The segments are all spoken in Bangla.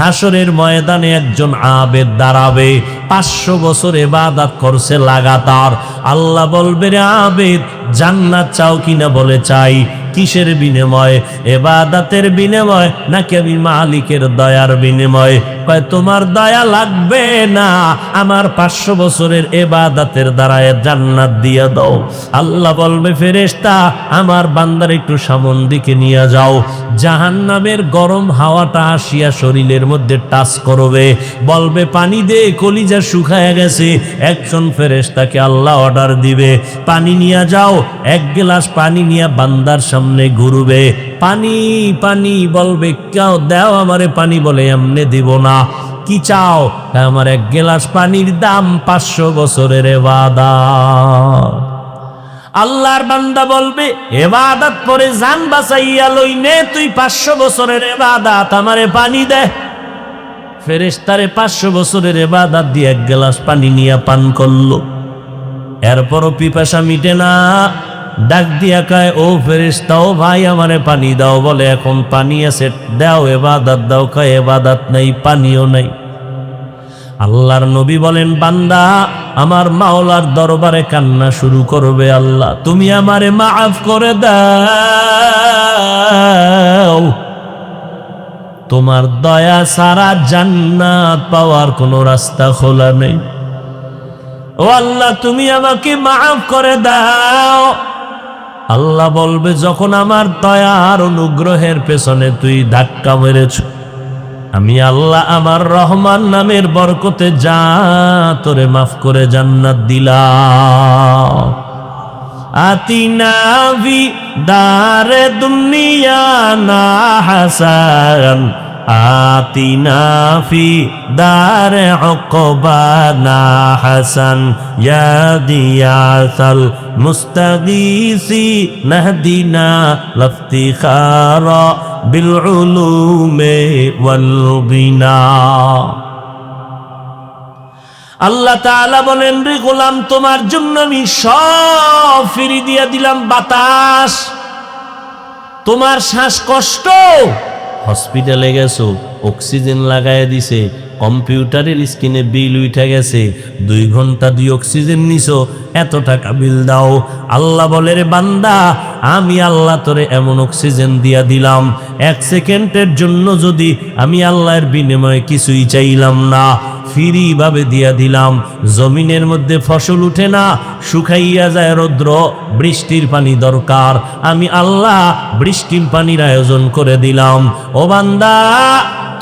হাসরের ময়দানে একজন আবেদ দাঁড়াবে, 500 বছর ইবাদত করছে লাগাতার। আল্লাহ বলবে, রে আবেদ, জান্নাত চাও কিনা? বলে চাই। কিসের বিনিময়? ইবাদতের বিনিময় নাকি আমি মালিকের দয়ার বিনিময়? কয় তোমার দয়া লাগবে না, আমার 500 বছরের ইবাদতের দ্বারা জান্নাত দিয়ে দাও। আল্লাহ বলবে, ফেরেশতা, আমার বান্দার একটু সামন দিকে নিয়ে যাও। জাহান্নামের গরম হাওয়াটা আসিয়া শরীরের মধ্যে টাচ করবে, বলবে পানি দে, কলিজা শুকায় গেছে। একজন ফেরেশতাকে আল্লাহ অর্ডার দিবে, পানি নিয়ে যাও। 1 গ্লাস পানি নিয়ে বান্দার সামনে ঘুরবে, পানি পানি বলবে, কেউ দাও আমারে পানি। বলে এমনে দিব না, কি চাও? আমার 1 গ্লাস পানির দাম 500 বছরের ইবাদত। আল্লাহর বান্দা বলবে, ইবাদত করে জান বাঁচাইয়া লই নে, তুই 500 বছরের ইবাদত, আমারে পানি দে। ফেরেশতারে 500 বছরের ইবাদত দিয়ে 1 গ্লাস পানি নিয়ে পান করলো। এরপরও পিপাসা মিটে না, ডাক দিয়া কয়, ও ফেরেশতা, ও ভাই, আমারে পানি দাও। বলে এখন পানি আছে, দাও। ইবাদত দাও। কয় ইবাদত নাই, পানিও নাই। আল্লাহর নবী বলেন, বান্দা আমার মাওলার দরবারে কান্না শুরু করবে, আল্লাহ তুমি আমারে মাফ করে দাও, তোমার দয়া ছাড়া জান্নাত পাওয়ার কোনো রাস্তা খোলা নেই। ও আল্লাহ, তুমি আমাকে মাফ করে দাও। আল্লাহ বলবে, যখন আমার দয়া আর অনুগ্রহের পেছনে তুই ধাক্কা মেরেছ, আমি আল্লাহ আমার রহমান নামের বরকতে যা তোরে মাফ করে জান্নাত দিলাম। আতিনা ভি দারে দুনিয়া না হাসান, আতিনা ফি দারে উকবা না হাসান, ইয়া দিয়াসাল মুস্তাগীসি নাহদিনা লাফতিখারা বিল উলুমে ওয়াল গিনা। আল্লাহ তাআলা বলেন, রে গোলাম, তোমার জন্য আমি সব ফ্রি দিয়া দিলাম। বাতাস, তোমার শ্বাসকষ্ট, হসপিটালে গেছো, অক্সিজেন লাগায় দিছে, কম্পিউটারের স্ক্রিনে বিল উঠে গেছে, 2 ঘন্টা 2 অক্সিজেন নিছো, এত টাকা বিল দাও। আল্লাহ বলে, রে বান্দা, আমি আল্লাহ তোরে এমন অক্সিজেন দিয়া দিলাম, 1 সেকেন্ডের জন্য যদি আমি আল্লাহর বিনিময়ে কিছুই চাইলাম না, ফ্রি ভাবে দিয়া দিলাম। জমিনের মধ্যে ফসল উঠে না, শুকাইয়া যায় রৌদ্র, বৃষ্টির পানি দরকার, আমি আল্লাহ বৃষ্টির পানির আয়োজন করে দিলাম। ও বান্দা,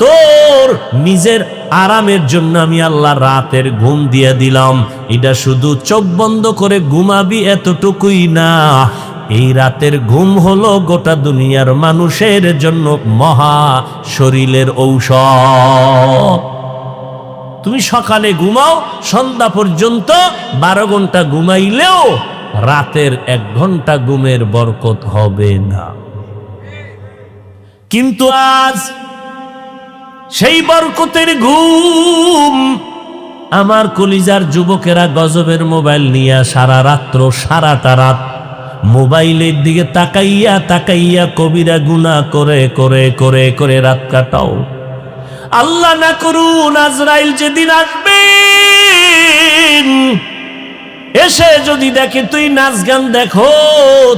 তোর নিজের আরামের জন্য আমি আল্লাহ রাতের ঘুম দিয়ে দিলাম। এটা শুধু চোখ বন্ধ করে ঘুমাবি এতটুকুই না, এই রাতের ঘুম হলো গোটা দুনিয়ার মানুষের জন্য মহা শরীরের ঔষধ। তুমি সকালে ঘুমাও, সন্ধ্যা পর্যন্ত 12 ঘন্টা ঘুমাইলেও রাতের 1 ঘন্টা ঘুমের বরকত হবে না। কিন্তু আজ সেই বরকতের ঘুম আমার কলিজার যুবকেরা গজবের মোবাইল নিয়ে সারা রাত্র, সারাটা রাত মোবাইলের দিকে তাকাইয়া তাকাইয়া কবিরা গুনাহ করে করে করে করে রাত কাটাও। আল্লাহ না করুন, আজরাইল যেদিন আসবেন, এসে যদি দেখে তুই নাচ গান দেখো,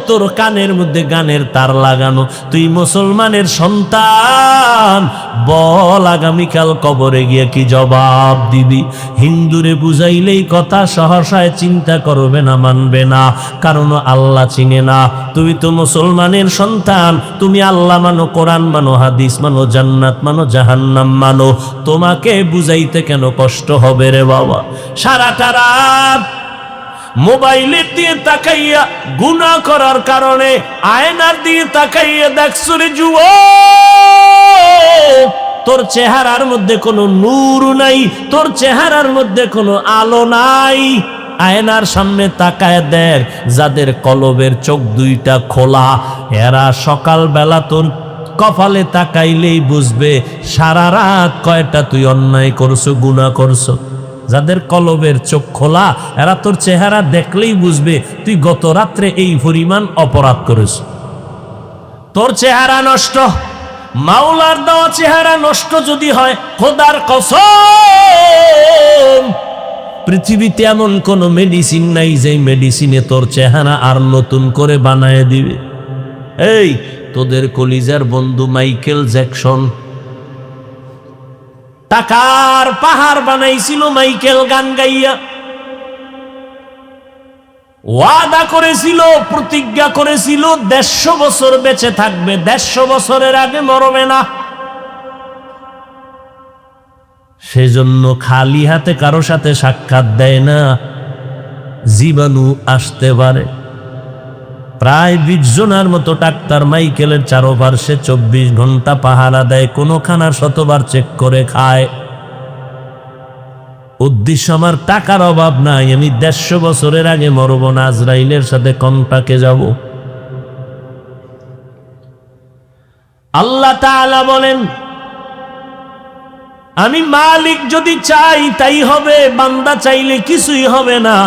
তোর কানের মধ্যে গানের তার লাগানো, তুই মুসলমানের সন্তান, বল আগামীকাল কবরে গিয়ে কি জবাব দিবি? হিন্দুরে বুঝাইলেই কথা সহসায় চিন্তা করবে না, মানবে না, কারণ আল্লাহ চিনে না। তুমি তো মুসলমানের সন্তান, তুমি আল্লাহ মানো, কোরআন মানো, হাদিস মানো, জান্নাত মানো, জাহান্নাম মানো, তোমাকে বুঝাইতে কেন কষ্ট হবে রে বাবা? সারাটা রাত মোবাইলের দিয়ে তাকাইয়া গুনাহ করার কারণে আয়নার দিয়ে তাকাইয়া দেখছো রে যুবক, তোর চেহারার মধ্যে কোনো নূর নাই, তোর চেহারার মধ্যে কোনো আলো নাই। আয়নার সামনে তাকায় দেখ, যাদের কলবের চোখ 2টা খোলা, এরা সকালবেলা তোর কপালে তাকাইলেই বুঝবে সারা রাত কয়টা তুই অন্যায় করছো, গুনাহ করছো। যাদের কলবের চোখ খোলা, এরা তোর চেহারা দেখলেই বুঝবে তুই গত রাত্রে এই পরিমাণ অপরাধ করেছ। তোর চেহারা নষ্ট, মাওলার দেওয়া চেহারা নষ্ট যদি হয়, খোদার কসম পৃথিবীতে এমন কোন মেডিসিন নাই যে মেডিসিনে তোর চেহারা আর নতুন করে বানায় দিবে। এই তোদের কলিজার বন্ধু মাইকেল জ্যাকসন টাকার পাহাড় বানাইছিল, মাইকেল গান গাইয়া ওয়াদা করেছিল, প্রতিজ্ঞা করেছিল 150 বছর বেঁচে থাকবে, 150 বছরের আগে মরবে না। সেজন্য খালি হাতে কারো সাথে সাক্ষাৎ দেয় না, জীবাণু আসতে পারে। প্রায় 20 জনের মতো ডাক্তার মাইকেলের চারপাশে 24 ঘন্টা পাহারা দেয়, কোনো খানার শতবার চেক করে খায়। উদ্দেশ্য আমার টাকার অভাব নাই, আমি 150 বছরের আগে মরব না, আজরাইলের সাথে কন্টাক্টে যাব। আল্লাহ তাআলা বলেন, আমি মালিক যদি চাই তাই হবে, বান্দা চাইলে কিছুই হবে না।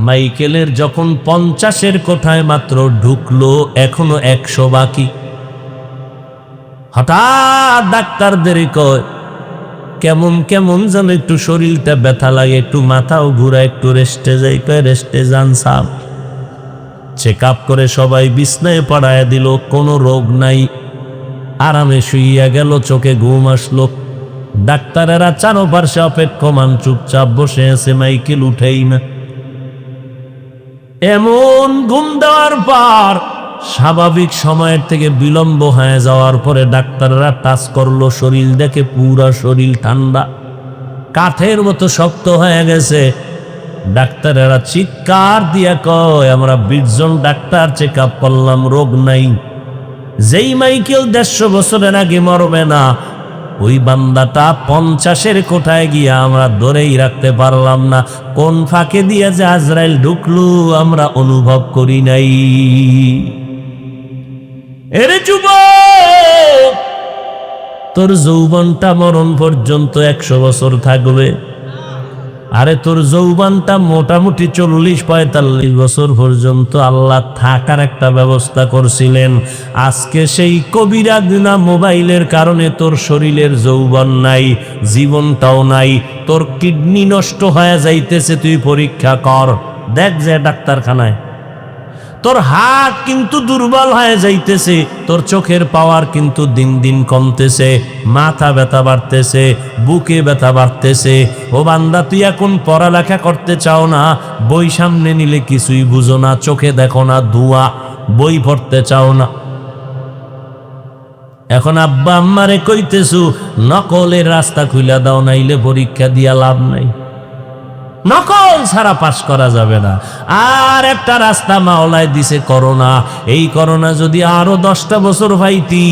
মাইকেলের যখন 50-এর কোঠায় মাত্র ঢুকলো, এখনো 100 বাকি। হঠাৎ ডাক্তারদের কয়, কেমন কেমন যেন একটু শরীরটা ব্যথা লাগে, একটু মাথাও ঘুরা, একটু রেস্টে যাই। কয় রেস্টে যান সাব। চেক আপ করে সবাই বিছনায় পড়ায় দিল, কোনো রোগ নাই, আরামে শুইয়া গেল, চোখে ঘুম আসলো। ডাক্তারেরা চারপাশে অপেক্ষমান চুপচাপ বসে আছে, মাইকেল উঠেই না। এমন ঘুম দেওয়ার পর স্বাভাবিক সময়ের থেকে বিলম্ব হয়ে যাওয়ার পরে ডাক্তাররা টাচ করলো, শরীর দেখে পুরা শরীর ঠান্ডা, কাঠের মতো শক্ত হয়ে গেছে। ডাক্তারেরা চিৎকার দিয়া কয়, আমরা 20 জন ডাক্তার চেক আপ করলাম, রোগ নাই। যেই মাইকেল 150 বছরের আগে মরবে না, ওই বান্দাটা 50-এর কোঠায় গিয়া আমরা ধরেই রাখতে পারলাম না। কোন ফাঁকে দিয়ে যে আজরাইল ঢুকলো আমরা অনুভব করি নাই। এরে যুবক, তোর যৌবনটা মরণ পর্যন্ত 100 বছর থাকবে। আরে তোর যৌবনটা মোটামুটি 40-45 বছর পর্যন্ত আল্লাহ থাকার একটা ব্যবস্থা করছিলেন। আজকে সেই কবিরা গুনাহ মোবাইলের কারণে তোর শরীরের যৌবন নাই, জীবনটাও নাই, তোর কিডনি নষ্ট হয়ে যাইতেছে। তুই পরীক্ষা কর, দেখ যে ডাক্তারখানায় তোর হাত কিন্তু দুর্বল হয়ে যাইতেছে, তোর চোখের পাওয়ার কিন্তু দিন দিন কমতেছে, মাথা ব্যথা বাড়তেছে, বুকে ব্যথা বাড়তেছে। ও বান্দা, তুই এখন পড়ালেখা করতে চাও না, বই সামনে নিলে কিছুই বুঝো না, চোখে দেখো না ধোঁয়া, বই পড়তে চাও না। এখন আব্বা আম্মারে কইতেছু, নকলের রাস্তা খুলে দাও, নাইলে পরীক্ষা দিয়া লাভ নাই। নকল ছাড়া পাস করা যাবে না। আর একটা রাস্তা মাওলায় দিছে, করোনা। এই করোনা যদি আরো 10টা বছর হইতি,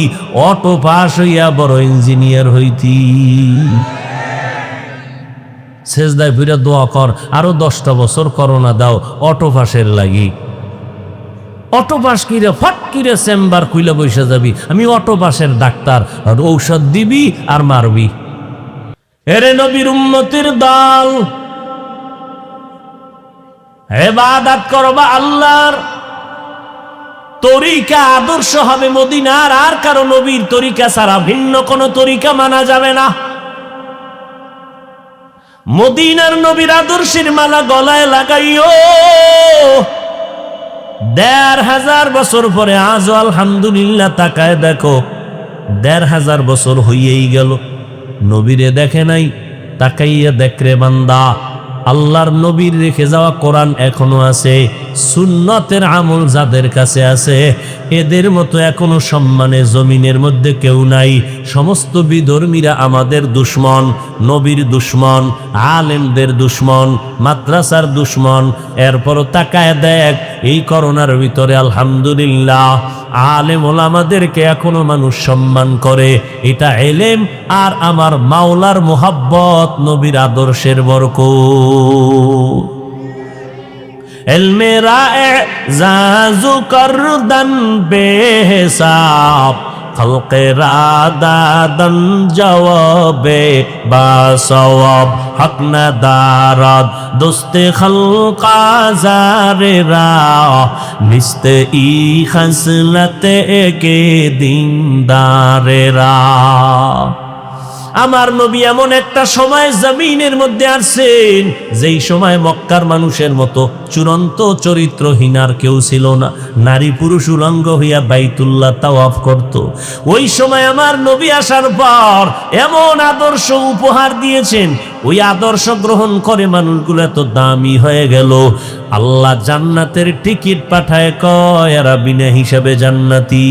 অটো পাস হইয়া বড় ইঞ্জিনিয়ার হইতি। সেজদায় ফিরে দোয়া কর, আরো 10টা বছর করোনা দাও অটো পাসের লাগি। অটো পাস কিরে ফট কিরে চেম্বার খুলে বসে যাবি, আমি অটো পাসের ডাক্তার, আর ঔষধ দিবি আর মারবি। এরে নবীর উম্মতের দল, ইবাদত করবা আল্লাহর, তরিকা আদর্শ হবে মদিনার। আর কারো নবীর তরিকা ছাড়া ভিন্ন কোন তরিকা মানা যাবে না। মদিনার নবীর আদর্শের মালা গলায় লাগাইও। 1500 বছর পরে আজও আলহামদুলিল্লাহ তাকায় দেখো, 1500 বছর হইয়েই গেল, নবীরে দেখে নাই। তাকাইয়া দেখ রে বান্দা, আল্লাহর নবীর রেখে যাওয়া কোরআন এখনো আছে, সুন্নতের আমল যাদের কাছে আছে, এদের মতো এখনো সম্মানে জমিনের মধ্যে কেউ নাই। সমস্ত বিধর্মীরা আমাদের দুশ্মন, নবীর দুশ্মন, আলেমদের দুশ্মন, মাদ্রাসার দুশ্মন। এরপরও তাকায় দেখ, এই করোনার ভিতরে আলহামদুলিল্লাহ আলেম ওলামাদেরকে এখনো মানুষ সম্মান করে। এটা এলেম আর আমার মাওলার মোহাব্বত, নবীর আদর্শের বরকত। এলমে রায়ে জাজু করদান বেহিসাব, খালকেরা দাদান জবাবে বা সওয়াব হক না দারাদ দোস্তে খালকা জারেরা নিস্তে ই খাসলতে কে দিনদারেরা। আমার নবী এমন একটা সময় জমিনের মধ্যে আসছেন যেই সময় মক্কার মানুষের মতো চূড়ান্ত চরিত্রহীনার কেউ ছিল না। নারী পুরুষ উলঙ্গ হইয়া বাইতুল্লাহ তাওয়াফ করত। ওই সময় আমার নবী আসার পর এমন আদর্শ উপহার দিয়েছেন, ওই আদর্শ গ্রহণ করে মানুষগুলো এত দামি হয়ে গেল। আল্লাহ জান্নাতের টিকিট পাঠায়, কয় এরা বিনা হিসাবে জান্নাতি।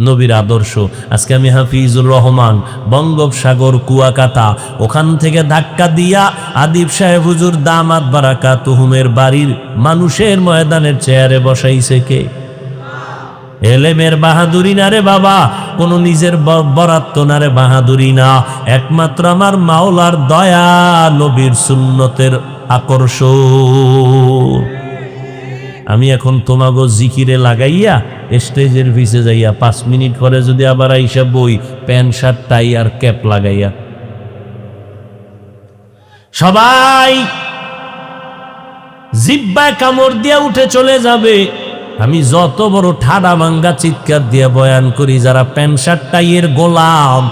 নবীর আদর্শ। আজকে আমি হাফিজুর রহমান বঙ্গোপসাগর কুয়াকাটা, ওখান থেকে ধাক্কা দিয়া আদিব সাহেব হুজুর দামাত বারাকাতুহুমের বাড়ির মানুষের ময়দানের চেয়ারে বসাইছে কে? এলেমের বাহাদুরি না রে বাবা, কোন নিজের বরাত্ত না রে বাহাদুরি না, একমাত্র আমার মাওলার দয়া, নবীর সুন্নতের আকর্ষণ। আমি এখন তোমাগো জিকিরে লাগাইয়া স্টেজের পিছে যাইয়া 5 মিনিট পরে যদি আবার আইসা বই প্যান্ট শার্ট টাই আর ক্যাপ লাগাইয়া সবাই জিব্বায় কামড় দিয়া উঠে চলে যাবে, আমি যত বড় ঠাডা ভাঙ্গা চিৎকার দিয়া বয়ান করি, যারা প্যান্ট শার্ট টাইয়ের গোলাম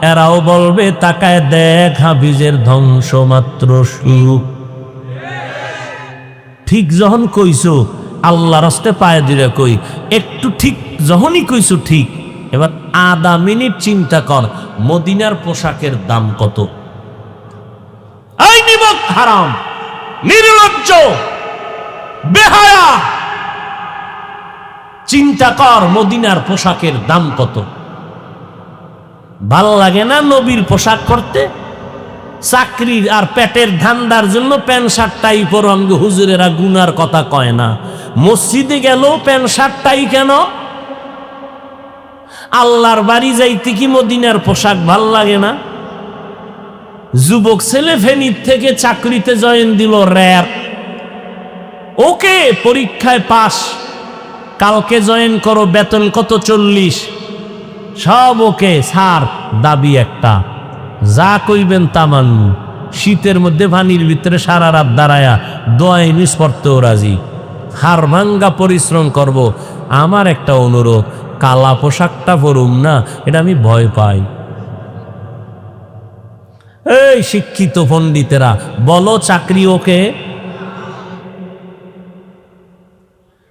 এরাও বলবে তাকায় দেখ হাফিজের ধ্বংস মাত্র শুরু। ঠিক যখন কইছো আল্লাহ রাস্তে পায়ে দিলে কই একটু ঠিক যখনই কইছো ঠিক, এবার আধা মিনিট চিন্তা কর মদিনার পোশাকের দাম কত। এই নিমক হারাম, নির্লজ্জ, বেহায়া, চিন্তা কর মদিনার পোশাকের দাম কত। ভাল লাগে না নবীর পোশাক করতে? চাকরির আর পেটের ধান্দার জন্য প্যান্ট শার্ট টাই পরো, হুজুরেরা গুনার কথা কয় না। মসজিদে গেল প্যান্ট শার্ট টাই কেন? আল্লাহর বাড়ি যাইতে কি মদিনার পোশাক ভাল লাগে না? যুবক ছেলে ফেনীর থেকে চাকরিতে জয়েন দিল র্যাব, ওকে পরীক্ষায় পাস, কালকে জয়েন করো, বেতন কত 40, সব ওকে, স্যার দাবি একটা, যা কইবেন তা মানু। শীতের মধ্যে পানির ভিতরে সারা রাত দাঁড়ায়া দোয়া ইউনিস পড়তেও রাজি, হার ভাঙ্গা পরিশ্রম করব। আমার একটা অনুরোধ, কালা পোশাকটা পরুম না, এটা আমি ভয় পাই। এই শিক্ষিত পণ্ডিতেরা বলো চাকরি ওকে?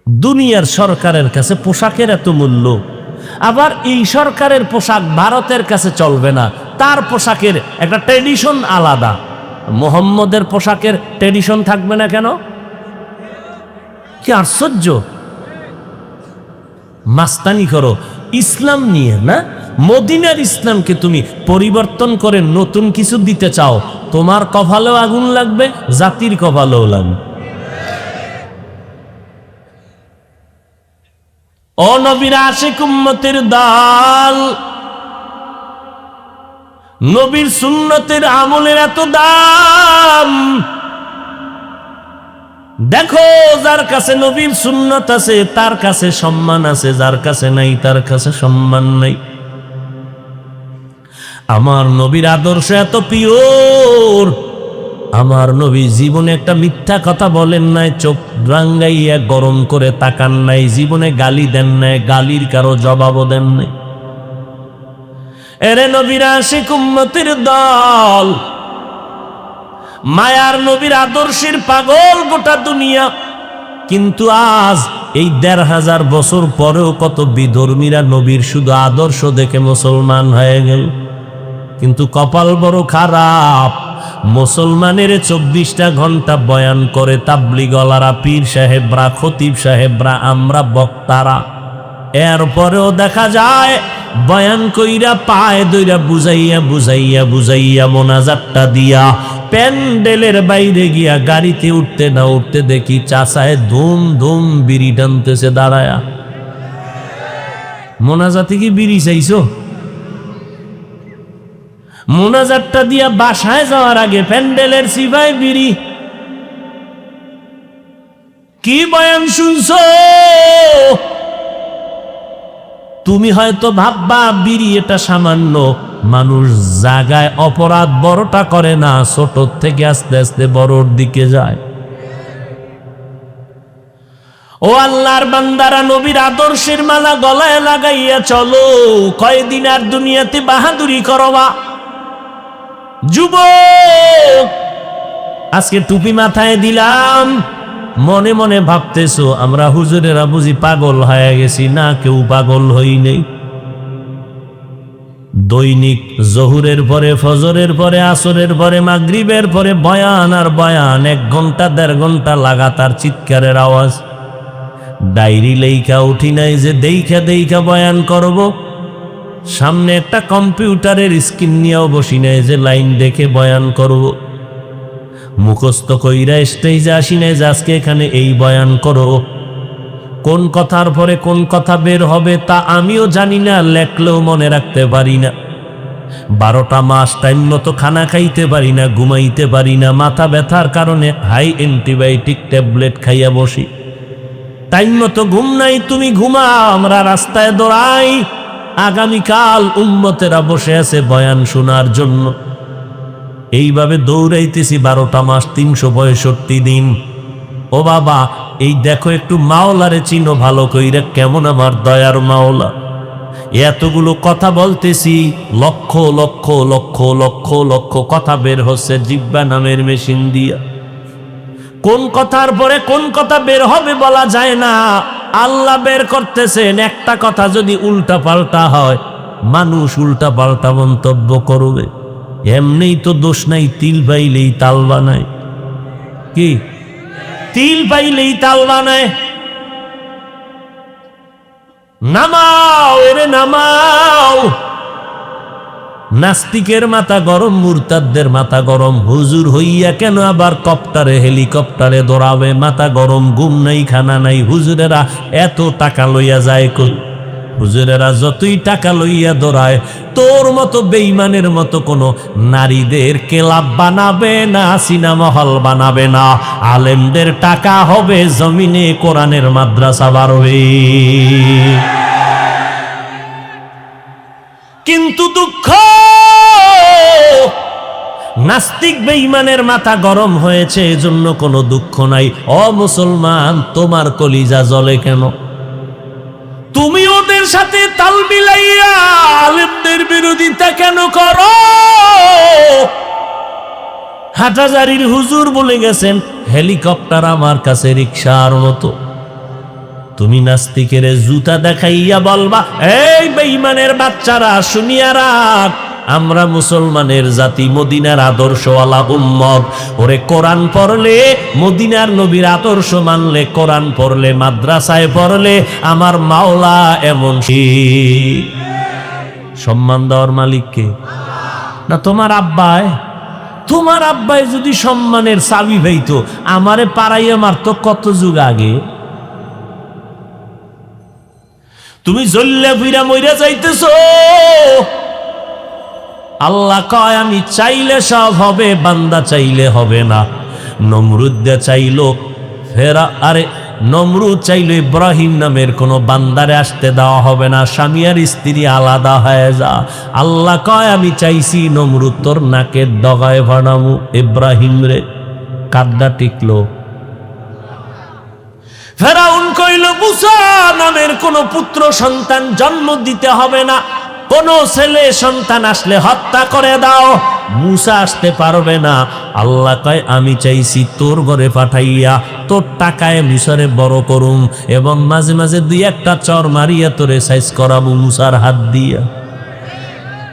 দুনিয়ার সরকারের কাছে পোশাকের এত মূল্য, আবার এই সরকারের পোশাক ভারতের কাছে চলবে না, তার পোশাকের একটা ট্রেডিশন আলাদা। মোহাম্মদের পোশাকের ট্রেডিশন থাকবে না কেন? কি আশ্চর্য! মাস্তানি করো ইসলাম নিয়ে না, মদিনার ইসলামকে তুমি পরিবর্তন করে নতুন কিছু দিতে চাও, তোমার কপালেও আগুন লাগবে, জাতির কপালেও লাগবে। ও নবীর আশিক উম্মতের দল, নবীর সুন্নতের আমলের এত দাম। দেখো যার কাছে নবীর সুন্নত আছে তার কাছে সম্মান আছে, যার কাছে নাই তার কাছে সম্মান নাই। আমার নবীর আদর্শ এত পিওর, আমার নবী জীবনে একটা মিথ্যা কথা বলেন নাই, চোখ রাঙ্গাইয়া গরম করে তাকান নাই, জীবনে গালি দেন নাই, গালির কারো জবাবও দেন নাই। এরে নবীর আশিক উম্মতের দল, মায়ার নবীর আদর্শের পাগল গোটা দুনিয়া, কিন্তু আজ এই 1500 বছর পরেও কত বিধর্মীরা নবীর শুধু আদর্শ দেখে মুসলমান হয়ে গেল। কিন্তু কপাল বড় খারাপ, মুসলমানের 24টা ঘন্টা বয়ান করে তাবলিগলারা, পীর সাহেবরা, খতিব সাহেবরা, আমরা বক্তারা, এরপরেও দেখা যায় বয়ান কইরা পায়ে দইরা বুঝাইয়া বুঝাইয়া বুঝাইয়া মোনাজাতটা দিয়া প্যান্ডেলের বাইরে গিয়া গাড়িতে উঠতে না উঠতে দেখি চাচায় ধুম ধুম বিড়ি টানতেছে দাঁড়ায়া। মোনাজাতে কি বিড়ি চাইছো? মোনাজাতটা দিয়া বাসায় যাওয়ার আগে প্যান্ডেলের সিপাই বিড়ি। কি বয়ান শুনছো? তুমি হয়তো ভাববা বিড়ি এটা সামান্য, মানুষ জাগায় অপরাধ বড়টা করে না, ছোট থেকে আস্তে আস্তে বড়র দিকে যায়। ও আল্লাহর বান্দারা, নবীর আদর্শের মালা গলায় লাগাইয়া চলো। কয়দিন আর দুনিয়াতে বাহাদুরি করবা? যুবক, আজকে টুপি মাথায় দিলাম, মনে মনে ভাবতেছো আমরা হুজুরেরা বুঝি পাগল হয়ে গেছি। না, কেউ পাগল হই নেই। দৈনিক জহুরের পরে, ফজরের পরে, আসরের পরে, মাগরিবের পরে বয়ান আর বয়ান, 1 ঘন্টা 1.5 ঘন্টা লাগাতার চিৎকারের আওয়াজ। ডায়েরি লেখা উঠি নাই যে দেইখা দেইখা বয়ান করব। সামনে একটা কম্পিউটারের স্ক্রিন নিয়েও বসি নাই যে লাইন দেখে বয়ান করব। মুখস্থ কইরা স্টেজে আসি নাই যে আজকে এখানে এই বয়ান করো। কোন কথার পরে কোন কথা বের হবে তা আমিও জানি না, লেখলেও মনে রাখতে পারি না। 12টা মাস টাইম মতো খানা খাইতে পারি না, ঘুমাইতে পারি না। মাথা ব্যথার কারণে হাই অ্যান্টিবায়োটিক ট্যাবলেট খাইয়া বসি। টাইম মতো ঘুম নাই, তুমি ঘুমাও, আমরা রাস্তায় দৌড়াই। আগামীকাল উম্মতেরা বসে আছে বয়ান শোনার জন্য। এইভাবে দৌড়াইতেছি 12টা মাস, 365 দিন। ও বাবা, এই দেখো একটু মাওলারে চিনো ভালো কইরা, কেমন আমার দয়ার মাওলা। এতগুলো কথা বলতেছি, লক্ষ লক্ষ লক্ষ লক্ষ লক্ষ কথা বের হচ্ছে জিহ্বা নামের মেশিন দিয়া। কোন কথার পরে কোন কথা বের হবে বলা যায় না, আল্লাহ বের করতেছেন। একটা কথা যদি উল্টা পাল্টা হয়, মানুষ উল্টা পাল্টা মন্তব্য করবে। এমনিই তো দোষ নাই, তিল পাইলেই তাল বানায়। কি তিল পাইলেই তাল বানায়? নামাও এরে নামাও। নাস্তিকের মাথা গরম, মুরতাদদের মাথা গরম। হুজুর হইয়া কেন আবার কপ্টারে হেলিকপ্টারে দৌড়াবে? মাথা গরম, ঘুম নাই, খানা নাই। হুজুরেরা এত টাকা লইয়া যায় কই? হুজুরেরা যতই টাকা লইয়া দৌড়ায়, তোর মতো বেঈমানের মতো কোনো নারীদের ক্লাব বানাবে না, সিনেমা হল বানাবে না। আলেমদের টাকা হবে জমিনে কোরআনের মাদ্রাসা বাড়বে। কিন্তু দুঃখ, নাস্তিক বেঈমানের মাথা গরম হয়েছে, এজন্য কোনো দুঃখ নাই। ও মুসলমান, তোমার কলিজা জ্বলে কেন? তুমি ওদের সাথে তাল মিলাইয়া আলেমদের বিরোধিতা কেন করো? হাটহাজারীর হুজুর বলে গেছেন, হেলিকপ্টার আমার কাছে রিকশার মতো। তুমি নাস্তিকের জুতা দেখাইয়া বলবা, এই বেঈমানের বাচ্চারা শুনিয়া রাখ, আমরা মুসলমানের জাতি, মদিনার আদর্শওয়ালা উম্মত। ওরে কোরআন পড়লে, মদিনার নবীর আদর্শ মানলে, কোরআন পড়লে, মাদ্রাসায় পড়লে, আমার মাওলা এমন সম্মান দেওয়ার মালিককে না তোমার আব্বায়? তোমার আব্বাই যদি সম্মানের চাবি হইতো, আমারে পাড়াইয়া মারতো কত যুগ আগে। তুমি জ্বললে ফিরা মইরা যাইতেছ। আল্লাহ কয়, আমি চাইলে সব হবে, বান্দা চাইলে হবে না। নমরুদ চাইলো ফেরা, আরে নমরুদ চাইলো ইব্রাহিম নামের কোন বান্দারে আসতে দেওয়া হবে না, স্বামী আর স্ত্রী আলাদা হয়ে যা। আল্লাহ কয়, আমি চাইছি নমরুদ তোর নাকের ডগায় ভাড়ামু ইব্রাহিম রে। কাদ্দা টিকলো। ফেরাউন কইল, মুসা নামের কোন পুত্র সন্তান জন্ম দিতে হবে না, কোন ছেলে সন্তান আসলে হত্যা করে দাও। মুসা আসতে পারবে না। আল্লাহ কয়, আমি চাইছি তোর ঘরে পাঠাইয়া তোর টাকায় মিশরে বড় করুম, এবং মাঝে মাঝে 2-1টা চর মারিয়া তোরে সাইজ করাবো মুসার হাত দিয়া।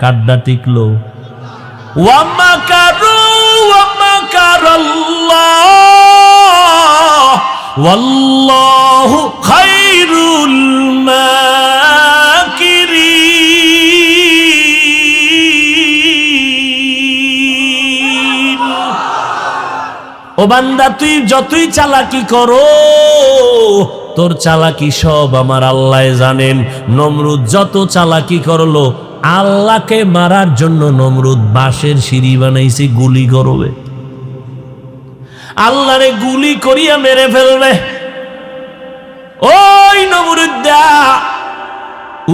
কাড্ডা টিকলো। ওয়ামা কারু ওয়ামা কারাল্লাহ ওয়াল্লাহু খায়রুল মাকিরিন। ও বান্দা, তুই যতই চালাকি করো, তোর চালাকি সব আমার আল্লাহ জানেন। নমরুদ যত চালাকি করলো, আল্লাহকে মারার জন্য নমরুদ বাঁশের সিঁড়ি বানাইছে, গুলি করবে। আল্লাহরে গুলি করিয়া মেরে ফেলবে। ওই নমরুদ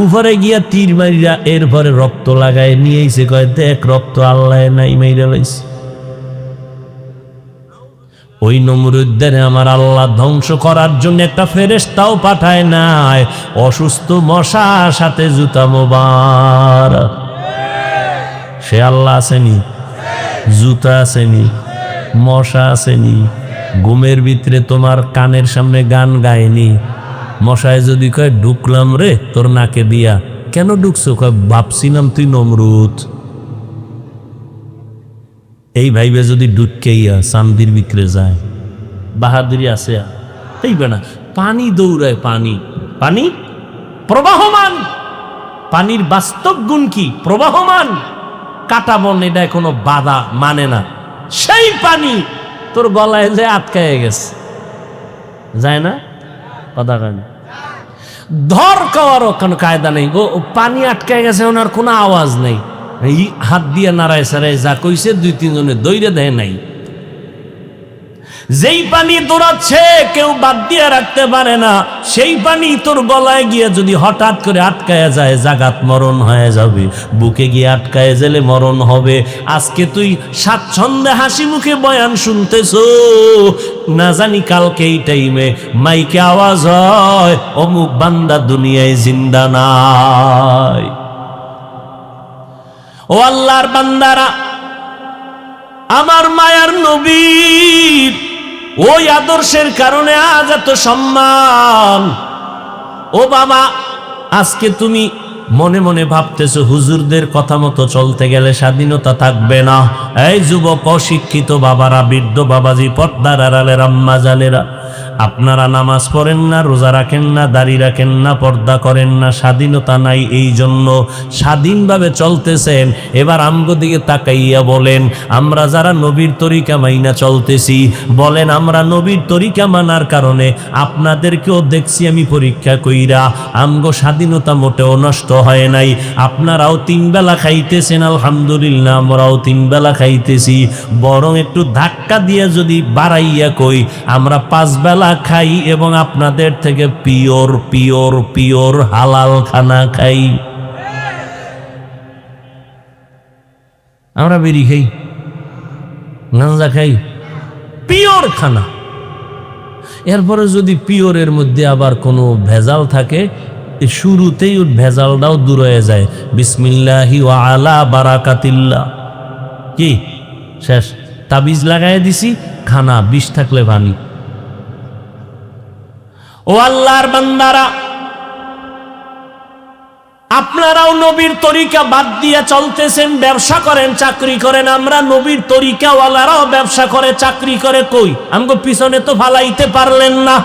উপরে গিয়া তীর মারিয়া এরপরে রক্ত লাগায় নিয়েছে, কয় দেখ রক্ত আল্লাহ নাই মাইরা লাইছে। ওই নমরুদ্দের আমার আল্লাহ ধ্বংস করার জন্য একটা ফেরেশতাও পাঠায় নাই, অসুস্থ মশার সাথে জুতা মোবারক। সে আল্লাহ আসেনি, জুতা আসেনি, মশা আসেনি, ঘুমের ভিতরে তোমার কানের সামনে গান গায়নি। মশায় যদি কয় ঢুকলাম রে তোর নাকে দিয়া, কেন ঢুকছো? কয় ভাবছিলাম তুই নমরুদ। এই ভাইবে যদি ঢুকেইয়া চান্দির ভিতরে যায়, বাহাদুরি আছে? এইবে না। পানি দৌড়ায়, পানি পানি প্রবাহমান। পানির বাস্তব গুণ কি? প্রবাহমান। কাটা বন এটা কোনো বাধা মানে না। সেই পানি তোর গলায় যে আটকায় গেছে, যায় না? কথা কয় না। ধর খাওয়ারও কোনো কায়দা নেই, ও পানি আটকায় গেছে, ওনার কোনো আওয়াজ নেই। এই হাত দিয়ে নাড়ায় সারায় যা কইছে দুই তিনজনে দৌড়ে দেয় নাই। যেই পানি দৌড়াচ্ছে কেউ বাদ দিয়ে রাখতে পারে না, সেই পানি তোর গলায় গিয়ে যদি হঠাৎ করে আটকায় যায়, জাগাত মরণ হয়ে যাবে। বুকে গিয়ে আটকায় গেলে মরণ হবে। আজকে তুই স্বাচ্ছন্দ্যে হাসি মুখে বয়ান শুনতেছো, না জানি কালকে এই টাইমে মাইকে আওয়াজ হয় অমুক বান্দা দুনিয়ায় জিন্দা নাই। ও আল্লাহর বান্দারা, আমার মায়ার নবীর ওই আদর্শের কারণে আজ এত সম্মান। ও বাবা, আজকে তুমি মনে মনে ভাবতেছো হুজুরদের কথা মতো চলতে গেলে স্বাধীনতা থাকবে না। এই যুবক অশিক্ষিত বাবারা, বৃদ্ধ বাবাজি, পর্দার আড়ালের আম্মা জানেরা, আপনারা নামাজ পড়েন না, রোজা রাখেন না, দাড়ি রাখেন না, পর্দা করেন না, স্বাধীনতা নাই। এই জন্য স্বাধীনভাবে চলতেছেন। এবার আমগো দিকে তাকাইয়া বলেন, আমরা যারা নবীর তরিকা মাইনা চলতেছি, বলেন আমরা নবীর তরিকা মানার কারণে আপনাদেরকেও দেখছি আমি পরীক্ষা কইরা, আমগো স্বাধীনতা মোটেও নষ্ট হয় নাই। আপনারাও তিন বেলা খাইতেছেন, আলহামদুলিল্লাহ, আমরাও তিন বেলা খাইতেছি। বরং একটু ধাক্কা দিয়ে যদি বাড়াইয়া কই, আমরা 5 বেলা খাই এবং আপনাদের থেকে পিওর পিওর পিওর হালাল খানা খাই। আমরা বিড়ি খাই, গাঁজা খাই, পিওর খানা। এরপরে যদি পিওরের মধ্যে আবার কোনো ভেজাল থাকে, শুরুতেই ভেজালটাও দূর হয়ে যায়। বিসমিল্লাহি ওয়া আলা বারাকাতিল্লাহ, কি শেষ। তাবিজ লাগাই দিছি, খানা বিষ থাকলে পানি। ও আল্লাহর বান্দারা, আপনারাও নবীর তরিকা বাদ দিয়ে চলতেছেন, ব্যবসা করেন, চাকরি করেন। আমরা নবীর তরিকাওয়ালারাও ব্যবসা করে, চাকরি করে, কই আমগো পিছনে তো ফালাইতে পারলেন না।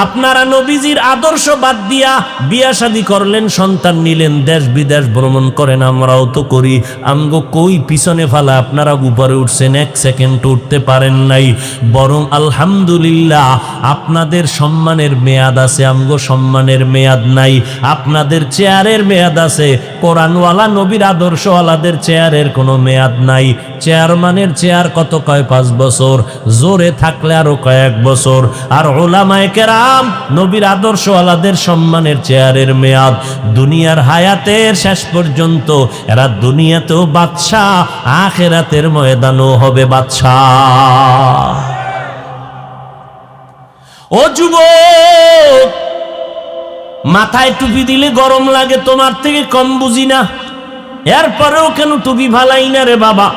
আপনারা নবীজির আদর্শ বাদ দিয়া বিয়া শাদী করলেন, সন্তান নিলেন, দেশ বিদেশ ভ্রমণ করেন, আমরাও তো করি। আমগো কই পিছনে ফালা আপনারা উপরে উঠছেন, 1 সেকেন্ড উঠতে পারেন নাই। বরং আলহামদুলিল্লাহ আপনাদের সম্মানের মেয়াদ আছে, আমগো সম্মানের মেয়াদ নাই। আপনাদের চেয়ারের মেয়াদ আছে, কোরআনওয়ালা নবীর আদর্শওয়ালাদের চেয়ারের কোনো মেয়াদ নাই। চেয়ারম্যানের চেয়ার কত কয় 5 বছর, জোরে থাকলে আরো কয়েক বছর। আর উলামায়ে কেরাম নবীর আদর্শওয়ালাদের সম্মানের চেয়ারের মেয়াদ দুনিয়ার হায়াতের শেষ পর্যন্ত। এরা দুনিয়াতেও বাদশাহ, আখিরাতের ময়দানও হবে বাদশাহ। ও যুবক, মাথায় টুপি দিলে গরম লাগে, তোমার থেকে কম বুঝি না। এরপরেও কেন টুপি ভালাই না রে বাবা?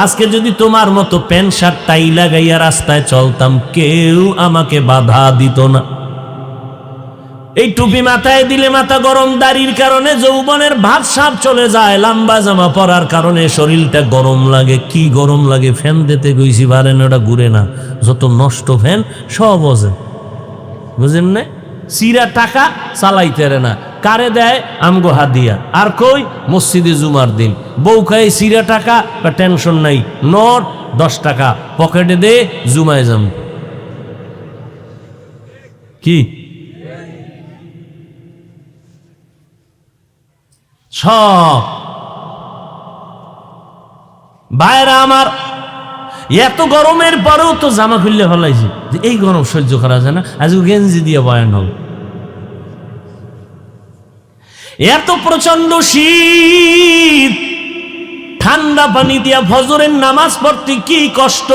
আজকে যদি তোমার মতো প্যান্ট শার্ট টাই লাগাইয়া রাস্তায় চলতাম, কেউ আমাকে বাধা দিত না। এই টুপি মাথায় দিলে মাথা গরম, দাড়ির কারণে যৌবনের ভাব সাপ চলে যায়, লম্বা জামা পরার কারণে শরীরটা গরম লাগে। কি গরম লাগে? ফ্যান দিতে গেছি পারেন, ওটা ঘুরে না। যত নষ্ট ফ্যান সব বোঝেন, বুঝেন না? সিরা টাকা চালাইতে না, কারে দেয়? আমগো হাদিয়া। আর কই? মসজিদে জুমার দিন বউ খাই সিরা টাকা, বা টেনশন নাই, নোট 10 টাকা পকেটে দে, জুমায় যাম। কি সব ভাইরা আমার, এত গরমের পরেও তো জামা খুললে ফেলাইছি, এই গরম সহ্য করা যায় না, আজ গেঞ্জি দিয়ে বয়ান হবে। এত প্রচন্ড শীত, ঠান্ডা পানি দিয়া ফজরের নামাজ পড়তে কি কষ্ট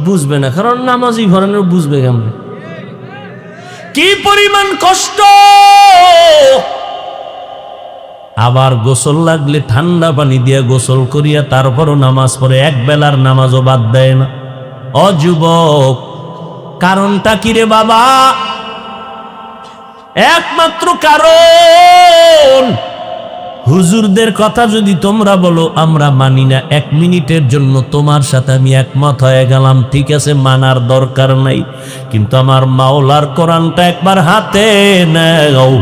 বুঝবে না, কারণ নামাজই ঘরানোর বুঝবে কেমন কি পরিমাণ কষ্ট। আবার গোসল লাগলে ঠান্ডা পানি দিয়া গোসল করিয়া তারপরও নামাজ পড়ে, এক বেলার নামাজও বাদ দেয় না। অযুবক, কারণটা কি রে বাবা? একমাত্র কারণ, হুজুরদের কথা যদি তোমরা বলো আমরা মানি না, 1 মিনিটের জন্য তোমার সাথে আমি একমত হয়ে গেলাম, ঠিক আছে, মানার দরকার নাই, কিন্তু আমার মাওলার কোরআনটা একবার হাতে নাও।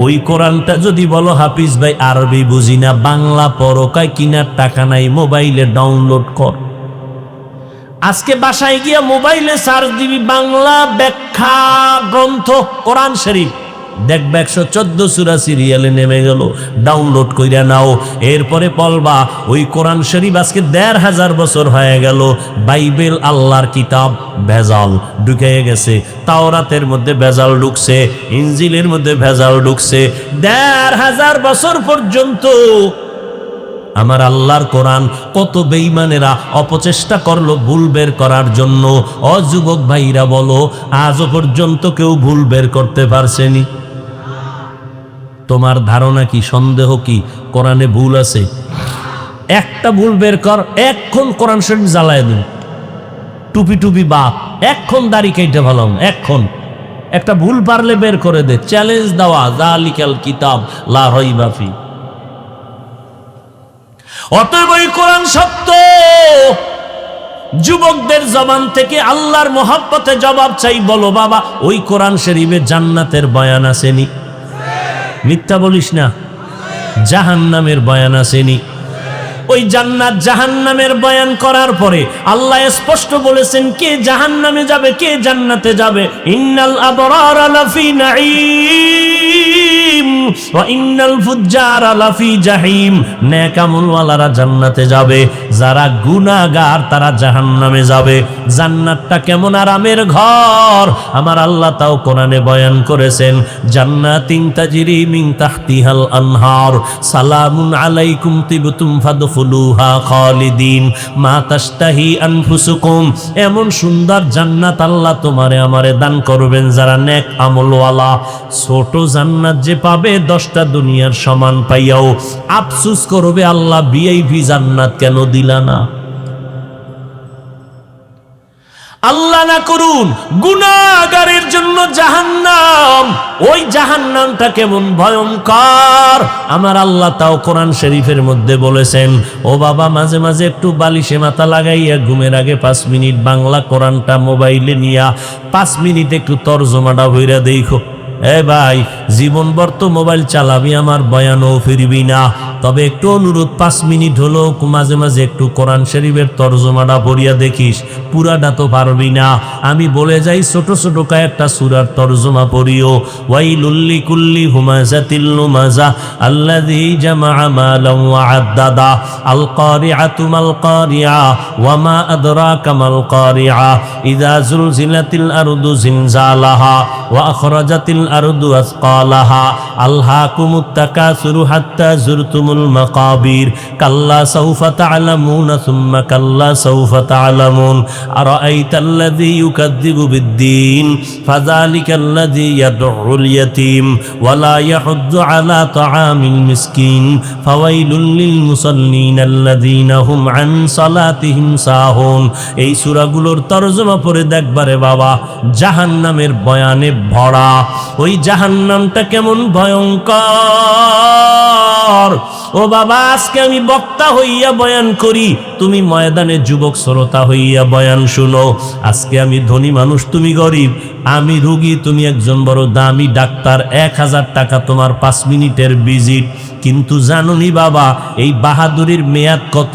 ওই কোরআনটা যদি বলো হাফিজ ভাই আরবি বুঝি না, বাংলা পড়ো, কয় কিনার টাকা নাই, মোবাইলে ডাউনলোড কর। আজকে বাসায় গিয়া মোবাইলে সার্চ দিবি বাংলা ব্যাখ্যা গ্রন্থ কোরআন শরীফ, দেখবে 114 সূরা সিরিয়ালে নেমে গেল, ডাউনলোড কইরা নাও। এরপরে বলবা ওই কোরআন শরীফ আজকে 1500 বছর হয়ে গেল, বাইবেল আল্লাহর কিতাব ভেজাল ঢুকে গেছে, তাওরাতের মধ্যে ভেজাল ঢুকছে, ইনজিলের মধ্যে ভেজাল ঢুকছে। 1500 বছর পর্যন্ত আমার আল্লাহর কোরআন কত বেঈমানেরা অপচেষ্টা করলো ভুল বের করার জন্য। অযুবক ভাইরা বলো, আজও পর্যন্ত কেউ ভুল বের করতে পারছেনি? তোমার ধারণা কি, সন্দেহ কি কোরআনে ভুল আছে? একটা ভুল বের কর, এক্ষণ কোরআন শরীফ জ্বালায় দিন, টুপি টুপি বাপ, এক্ষণ দাড়ি কেটে ভালাম, এক্ষণ একটা ভুল পারলে বের করে দে, চ্যালেঞ্জ দেওয়া, যালিকাল কিতাব লা রাইবা ফি। অতএব ওই কোরআন সত্য। যুবকদের জবান থেকে আল্লাহর মহব্বতে জবাব চাই, বলো বাবা ওই কোরআন শরীফে জান্নাতের বয়ান আসেনি? মিথ্যা বলিস না। জাহান্নামের বয়ান আসেনি? ওই জান্নাত জাহান্নামের বয়ান করার পরে আল্লাহ স্পষ্ট বলেছেন কে জাহান্নামে যাবে কে জান্নাতে যাবে। ইন্নাল আবরারা লাফি নাঈম ওয়া ইন্নাল ফুজ্জারা লাফি জাহিম। নেক আমলওয়ালারা জান্নাতে যাবে, যারা গুনাহগার তারা জাহান্নামে যাবে। জান্নাতটা কেমন আরামের ঘর আমার আল্লাহ তাও কোরআনে বয়ান করেছেন। জান্নাতিন তাজরি মিন তাহতিহাল আনহার সালামুন আলাইকুম তিবতুম ফাদখুলুহা খালিদিন মা তাশতাহি আনফুসুকুম। এমন সুন্দর জান্নাত আল্লাহ তোমারে আমারে দান করবেন যারা নেক আমলওয়ালা। ছোট জান্নাত যে পাবে 10টা দুনিয়ার সমান পাইয়াও আফসোস করবে আল্লাহ ভিআইপি জান্নাত কেন দিলা না। আল্লাহ না করুন গুনাহগারের জন্য জাহান্নাম। ওই জাহান্নামটা কেমন ভয়ঙ্কর আমার আল্লাহ তাও কোরআন শরীফের মধ্যে বলেছেন। ও বাবা, মাঝে মাঝে একটু বালিশে মাথা লাগাইয়া ঘুমের আগে 5 মিনিট বাংলা কোরআনটা মোবাইলে নিয়া 5 মিনিট একটু তরজমাটা হইরা দেখো। এ ভাই, জীবনভর তো মোবাইল চালাবি, আমার বয়ানও ফিরবি না, তবে একটু অনুরোধ 5 মিনিট হলো মাঝে মাঝে একটু কোরআন শরীফের তরজমাটা পড়িয়া দেখিস। পুরাটা তো পারবি না, আমি বলে যাই ছোট ছোট কয়েকটা সূরার তরজমা পড়িও। ওয়াইলুল লিকুল্লি হুমাযাতিল লুমাযা আল্লাযী জামাআ মালান ওয়া আদ্দাদা আল কারিআতু মাল কারিআ ওয়া মা আদরাকা মাল কারিআ ইযা যুলজিলাতিল আরদু জিলজালাহা ওয়া আখরাজাতিল আরদু আসকালাহা আলহাকুমুত তাকাসুরু হাত্তা যুরতুমুল মাকাবির কাল্লা সাউফা তা'লামুনা সুম্মা কাল্লা সাউফা তা'লামুন আরাআইতাল্লাযী ইউকাযযিবু বিদ্দীন ফাযালিকাল্লাযী ইয়াদউল ইয়াতীম ওয়া লা ইয়াহুদ্দু আলা তাআমিল মিসকিন ফাওয়াইলুল লিল মুসাল্লিন আল্লাযীনা হুম আন সালাতিহিম সাহুন। এই সূরাগুলোর তরজমা পড়ে দেখবারে বাবা, জাহান্নামের বয়ানে ভরা। ওই জাহান্নামটা কেমন ভয়ঙ্কর। ও বাবা, আজকে আমি বক্তা হইয়া বয়ান করি, তুমি ময়দানে যুবক শ্রোতা হইয়া বয়ান শুনো। আজকে আমি ধনী মানুষ, তুমি গরিব, আমি রোগী, তুমি একজন বড় দামি ডাক্তার। 1000 টাকা তোমার 5 মিনিটের ভিজিট। কিন্তু জানুনি বাবা, এই বাহাদুরির মেয়াদ কত?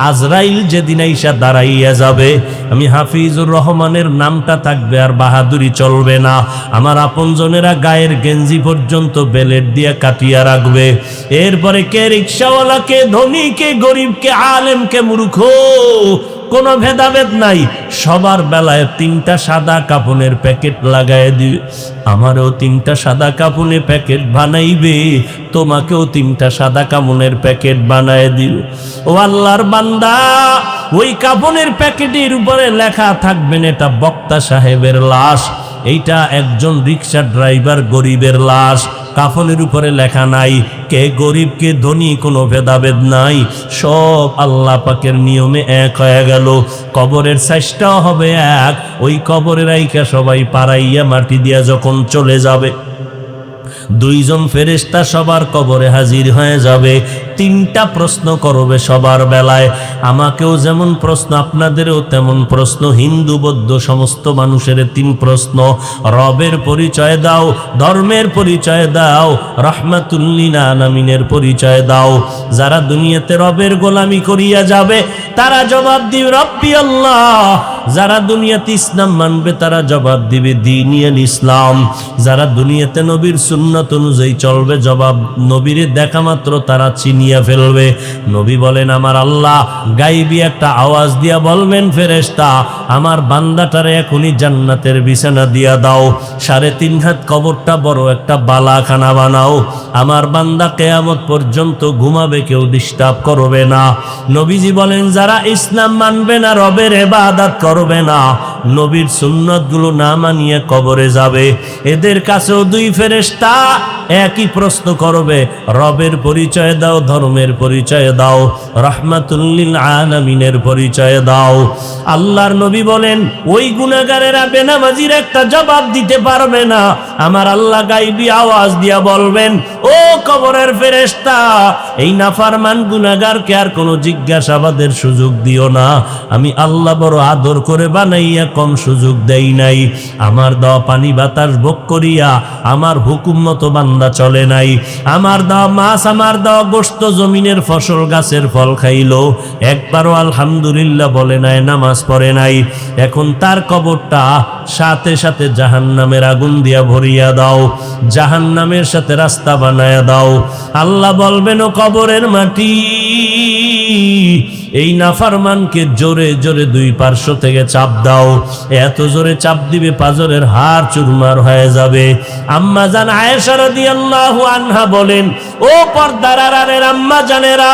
আজরাইল যেদিন আইসা দাঁড়াইয়া যাবে, আমি হাফিজুর রহমানের নামটা থাকবে আর বাহাদুরি চলবে না। আমার আপনজনেরা গায়ের গেঞ্জি পর্যন্ত বেলেট দিয়ে কাটিয়া রাখবে। এরপরে কে রিক্সাওয়ালা, কে ধনী, কে গরিব, কে আলেম, কে মূর্খ, কোনো ভেদাভেদ নাই, সবার বেলায় 3টা সাদা কাপনের প্যাকেট লাগায় দিবে। আমারও 3টা সাদা কাপনের প্যাকেট বানাইবে, তোমাকেও 3টা সাদা কাপনের প্যাকেট বানায় দিবে। ও আল্লাহর বান্দা, ওই কাপনের প্যাকেটের উপরে লেখা থাকবেন এটা বক্তা সাহেবের লাশ, এইটা একজন রিক্সা ড্রাইভার গরিবের লাশ। কাফনের উপরে লেখা নাই কে গরিব কে ধনী, কোনো ভেদাভেদ নাই, সব আল্লাহ পাকের নিয়মে এক হয়ে গেল। কবরের সাইজটাও হবে এক, ওই কবরের আইকা সবাই পাড়াইয়া মাটি দিয়া যখন চলে যাবে, 2 জন ফেরেশতা সবার কবরে হাজির হয়ে যাবে। 3টা প্রশ্ন করবে সবার বেলায়, আমাকেও যেমন প্রশ্ন আপনাদেরও তেমন প্রশ্ন, হিন্দু বৌদ্ধ সমস্ত মানুষের 3 প্রশ্ন। রবের পরিচয় দাও, ধর্মের পরিচয় দাও, রাহমাতুল লিল আলামিনের পরিচয় দাও। যারা দুনিয়াতে রবের গোলামি করিয়া যাবে তারা জবাব দিবে রব্বি আল্লাহ, যারা দুনিয়াতে ইসলাম মানবে তারা জবাব দিবে দ্বীনুল ইসলাম, যারা দুনিয়াতে নবীর সুন্নাত অনুযায়ী চলবে জবাব নবীরে দেখা মাত্র তারা চিনিয়া ফেলবে। নবী বলেন আমার আল্লাহ গাইবি একটা আওয়াজ দিয়া বলবেন ফেরেশতা আমার বান্দাটারে এখনই জান্নাতের বিছানা দিয়া দাও, 3.5 হাত কবরটা বড় একটা বালাখানা বানাও, আমার বান্দা কিয়ামত পর্যন্ত ঘুমাবে, কেউ ডিস্টার্ব করবে না। নবীজি বলেন যারা ইসলাম মানবে না, রবের ইবাদত করবে না, নবীর সুন্নাতগুলো না মানিয়ে কবরে যাবে, এদের কাছেও 2 ফেরেশতা একই প্রশ্ন করবে, রবের পরিচয় দাও, ধর্মের পরিচয় দাও, রাহমাতুল লিল আলামিনের পরিচয় দাও। আল্লাহর নবী বলেন ওই গুনাহগারেরা বেনামাজির একটা জবাব দিতে পারবে না, আমার আল্লাহ গায়বী আওয়াজ দিয়া বলবেন ও কবরের ফেরেশতা এই নাফরমান গুনাহগারকে আর কোনো জিজ্ঞাসাবাদের সুযোগ দিও না, আমি আল্লাহ বড় আদর করে বানাইয়া কম সুযোগ দেই নাই, আমার দেওয়া পানি বাতাস ভোগ করিয়া আমার হুকুম মতো বান্দা চলে নাই, আমার দেওয়া মাছ আমার দেওয়া গোশত জমিনের ফসল গাছের ফল খাইলো, একবারও আলহামদুলিল্লাহ বলে নাই, নামাজ পড়ে নাই, এখন তার কবরটা সাথে সাথে জাহান্নামের আগুন দিয়া ভরিয়া দাও, জাহান্নামের সাথে রাস্তা বানায়া দাও। আল্লাহ বলবেন ও কবরের মাটি এই নাফরমানকে জোরে জোরে 2 পার্শ্ব থেকে চাপ দাও, এত জোরে চাপ দিবে পাজরের হাড় চুরমার হয়ে যাবে। আম্মা জান আয়েশা রাদিয়াল্লাহু আনহা বলেন ও পর্দার আড়ালের আম্মা জানেরা,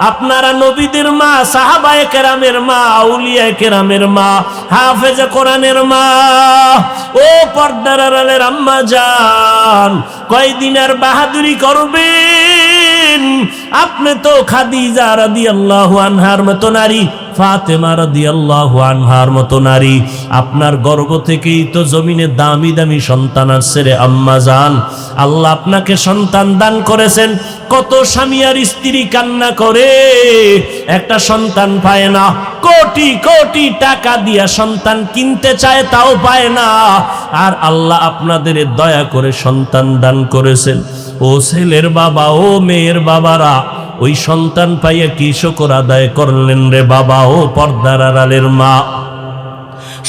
আপনারা নবীদের মা, সাহাবায়ে কেরামের মা, আউলিয়ায়ে কেরামের মা, হাফেজে কোরআনের মা, ও পর্দার আড়ালের আম্মা জান কয়দিন আর বাহাদুরি করবেন? আপনি তো খাদিজা রাদিয়াল্লাহু আনহার মতো নারী, ফাতেমা রাদিয়াল্লাহু আনহার মতো নারী, আপনার গর্ভ থেকেই তো জমিনে দামি দামি সন্তান আসছে রে আম্মা জান। আল্লাহ আপনাকে সন্তান দান করেছেন, কত স্বামী আর স্ত্রী কান্না করে একটা সন্তান পায় না, কোটি কোটি টাকা দিয়া সন্তান কিনতে চায় তাও পায় না, আর আল্লাহ আপনাদের দয়া করে সন্তান দান করেছেন। ও ছেলের বাবা, ও মেয়ের বাবারা, ওই সন্তান পাইয়া কি শুকর আদায় করলেন রে বাবা? ও পর্দার আড়ালের মা,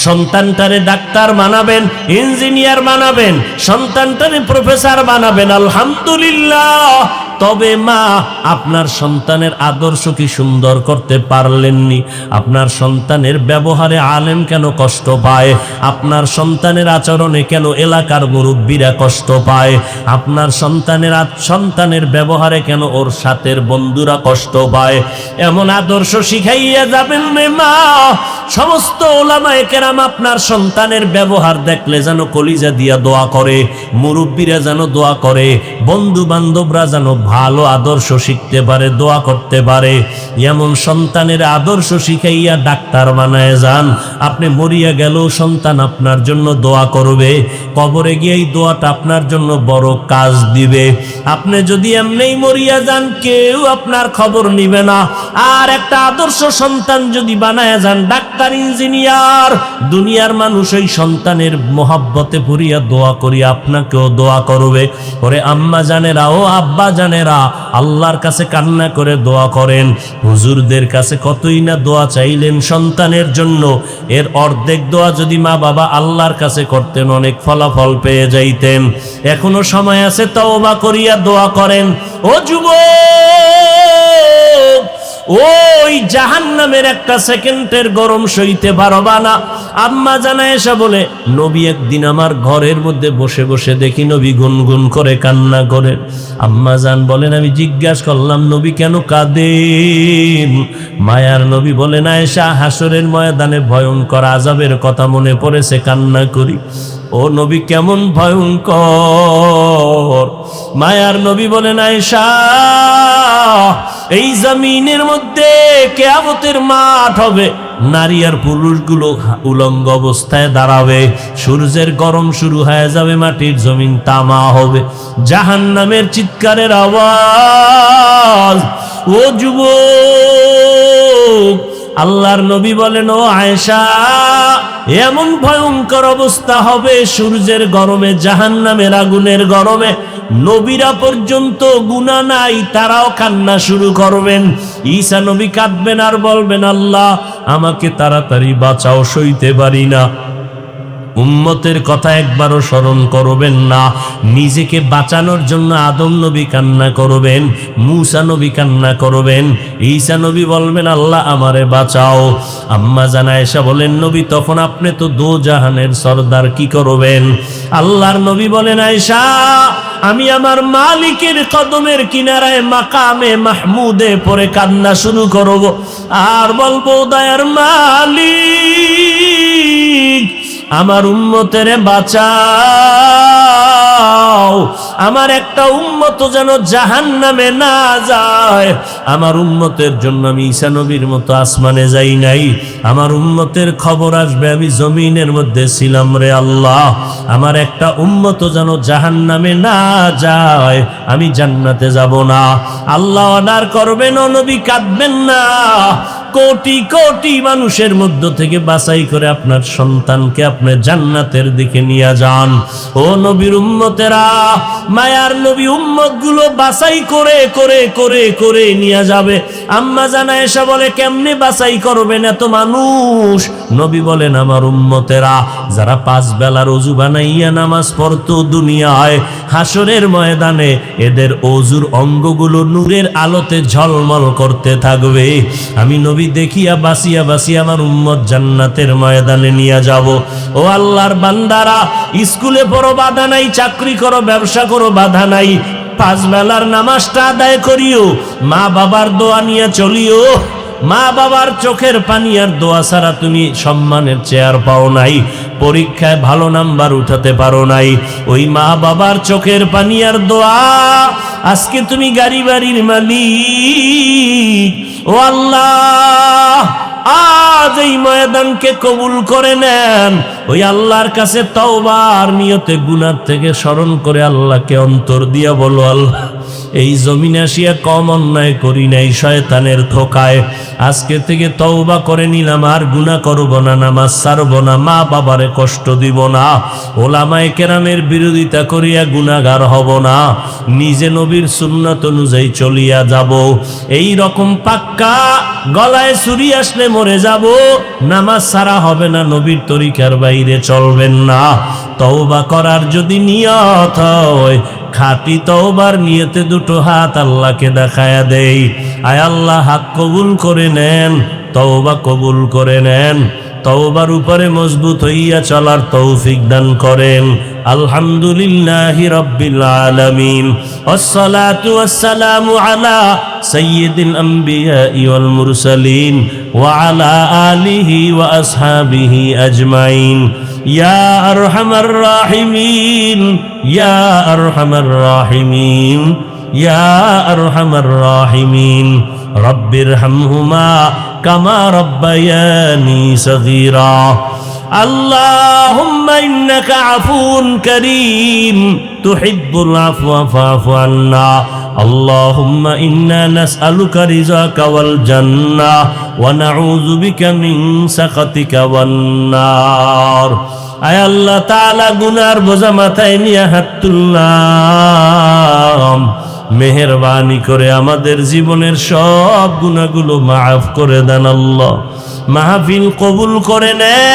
সন্তানটারে ডাক্তার বানাবেন, ইঞ্জিনিয়ার বানাবেন, সন্তানটারে প্রফেসর বানাবেন, আলহামদুলিল্লাহ। তবে মা আপনার সন্তানের আদর্শ কি সুন্দর করতে পারলেননি? আপনার সন্তানের ব্যবহারে আলেম কেন কষ্ট পায়? আপনার সন্তানের আচরণে কেন এলাকার মুরব্বীরা কষ্ট পায়? আপনার সন্তানের ব্যবহারে কেন ওর সাথের বন্ধুরা কষ্ট পায়? এমন আদর্শ শিখাইয়া যাবেন রে মা। সমস্ত ওলামায়ে কেরাম আপনার সন্তানের ব্যবহার দেখলে যেন কলিজা দিয়া দোয়া করে, মুরব্বীরা যেন দোয়া করে, বন্ধু বান্ধবরা যেন ভালো আদর্শ শিখতে পারে, দোয়া করতে পারে। এমন সন্তানের আদর্শ শিখাইয়া ডাক্তার বানায় যান, আপনি মরিয়া গেলেও সন্তান আপনার জন্য দোয়া করবে, কবরে গিয়ে এই দোয়াটা আপনার জন্য বড় কাজ দিবে। আপনি যদি এমনিই মরিয়া যান কেউ আপনার খবর নিবে না, আর একটা আদর্শ সন্তান যদি বানায় যান ডাক্তার, ইঞ্জিনিয়ার, দুনিয়ার মানুষ ওই সন্তানের মোহাব্বতে পড়িয়া দোয়া করি আপনাকেও দোয়া করবে। ওরে আম্মা জানেরা, ও আব্বা জানেরা, আল্লাহর কাছে কান্না করে দোয়া করেন। হুজুরদের কাছে কতই না দোয়া চাইলেন সন্তানের জন্য, এর অর্ধেক দোয়া যদি মা বাবা আল্লাহর কাছে করতেন অনেক ফলাফল পেয়ে যাইতেন। এখনো সময় আছে, তওবা করিয়া দোয়া করেন। ও যুবক, ওই জাহান্নামের একটা সেকেন্ডের গরম সইতে পারবা না। আম্মা জানা এসে বলে, নবী একদিন আমার ঘরের মধ্যে বসে বসে দেখি নবী গুনগুন করে কান্না করে। আম্মা জান বলেন, আমি জিজ্ঞাসা করলাম নবী কেন কাঁদেন? মায়ার নবী বলেন, আয়েশা, হাসরের ময়দানে ভয়ঙ্কর আযাবের কথা মনে পড়েছে, কান্না করি। ও নবী কেমন ভয়ঙ্কর? মায়ার নবী বলেন, আয়েশা, এই জমিনের মধ্যে কিয়ামতের মাঠ হবে, নারী আর পুরুষগুলো উলঙ্গ অবস্থায় দাঁড়াবে, সূর্যের গরম শুরু হয়ে যাবে, মাটির জমিন তামা হবে, জাহান্নামের চিৎকারের আওয়াজ। ও যুবক, আল্লাহর নবী বলেন, ও আয়েশা, এমন ভয়ঙ্কর অবস্থা হবে সূর্যের গরমে, জাহান্নামের আগুনের গরমে, নবীরা পর্যন্ত গুনাহ নাই, তারাও কান্না শুরু করবেন। ঈসা নবী কাঁদবেন আর বলবেন, আল্লাহ আমাকে তাড়াতাড়ি বাঁচাও, সইতে পারি না। উম্মতের কথা একবারও স্মরণ করবেন না। নিজেকে বাঁচানোর জন্য আদম নবী কান্না করবেন, মূসা নবী কান্না করবেন, ঈসা নবী বলবেন, আল্লাহ আমারে বাঁচাও। আম্মা জানা আয়েশা বলেন, নবী তখন আপনি তো দো জাহানের সরদার, কি করবেন? আল্লাহর নবী বলেন, আয়েশা, আমি আমার মালিকের কদমের কিনারায় মাকামে মাহমুদে পরে কান্না শুরু করব আর বলবো, দয়ার মালিক, আমার উম্মতের বাঁচাও, আমার একটা উম্মত যেন জাহান্নামে না যায়। আমার উম্মতের জন্য আমি ঈসা নবীর মতো আসমানে যাই নাই, আমার উম্মতের খবর আসবে আমি জমিনের মধ্যে ছিলাম রে আল্লাহ, আমার একটা উম্মত যেন জাহান্নামে না যায়, আমি জান্নাতে যাব না। আল্লাহ অর্ডার করবেন, ও নবী কাঁদবেন না, কোটি কোটি মানুষের মধ্য থেকে বাছাই করে আপনার সন্তানকে আপনি জান্নাতের দিকে নিয়ে যান। ও নবীর উম্মতেরা, মায়ার নবী উম্মত গুলো বাছাই করে করে করে করে নিয়ে যাবে। আম্মা জানা এসে বলে, কেমনে বাছাই করবেন এত মানুষ? নবী বলেন, আমার উম্মতেরা যারা 5 বেলার ওযু বানাইয়া নামাজ পড়তো দুনিয়ায়, হাসরের ময়দানে এদের ওযুর অঙ্গগুলো নূরের আলোতে ঝলমল করতে থাকবে। আমি নবী দেখিয়া বাসিয়া বাসিয়া আমার উম্মত জান্নাতের ময়দানে নিয়ে যাব। ও আল্লাহর বান্দারা, স্কুলে পড়ো বাধা নাই, চাকরি করো, ব্যবসা করো, বাধা নাই, 5 বেলার নামাজটা আদায় করিও, মা বাবার দোয়া নিয়ে চলিও। মা বাবার চোখের পানি আর দোয়া ছাড়া তুমি সম্মানের চেয়ার পাও নাই, পরীক্ষায় ভালো নাম্বার উঠাতে পারো নাই, ওই মা বাবার চোখের পানি আর দোয়া আজকে তুমি গাড়ি বাড়ির মালিক। ও আল্লাহ, আজ এই ময়দানকে কবুল করে নেন। ওই আল্লাহর কাছে তওবার নিয়তে গুনাহ থেকে স্মরণ করে আল্লাহকে অন্তর দিয়া বলো, আল্লাহ এই জমিনে আসিয়া কম অন্যায় করি নাই, শয়তানের ধোকায় আজকে থেকে তওবা করে নিলাম, আর গুনাহ করব না, নামাজ ছাড়ব না, মা বাবারে কষ্ট দিব না, ওলামায়ে কেরামের বিরোধিতা করিয়া গুনাহগার হব না, নিজে নবীর সুন্নাত অনুযায়ী চলিয়া যাব। এই রকম পাক্কা গলায় ছুরি আসলে মরে যাব, নামাজ ছাড়া হবে না, নবীর তরিকার বাইরে চলবেন না। তওবা করার যদি নিয়ত হয়, খাঁটি তওবার নিয়তে দুটো হাত আল্লাহকে দেখায়া দেই, আয় আল্লাহ হাত কবুল করে নেন, তওবা কবুল করে নেন, তওবার উপরে মজবুত হইয়া চলার তৌফিক দান করেন। আলহামদুলিল্লাহি রাব্বিল আলামিন, ওয়াসসালাতু ওয়াসসালামু আলা সাইয়্যিদিল আমবিয়াই ওয়াল মুরসালিন ওয়া আলা আলিহি ওয়া আসহাবিহি আজমাইন। ইয়া আরহামার রাহিমিন, ইয়া আরহামার রাহিমিন, ইয়া আরহামার রাহিমিন, রব্বিরহামহুমা কামা রব্বায়ানি সগীরা। আল্লাহুম্মা ইন্নাকা আফুউন কারীম তুহিব্বুল আফওয়া ফা'ফু আন্না। আল্লাহুম্মা ইন্না নাসআলুকা রিযাকা ওয়াল জান্নাহ ওয়া নাউযু বিকা মিন সাখাতিকা ওয়ান নার। আয় আল্লাহ তাআলা, গুনার বোঝা মাথায় নিয়ে হাত তুললাম, মেহেরবানি করে আমাদের জীবনের সব গুনাহগুলো মাফ করে দেন আল্লাহ, মাহফিল কবুল করে নেন।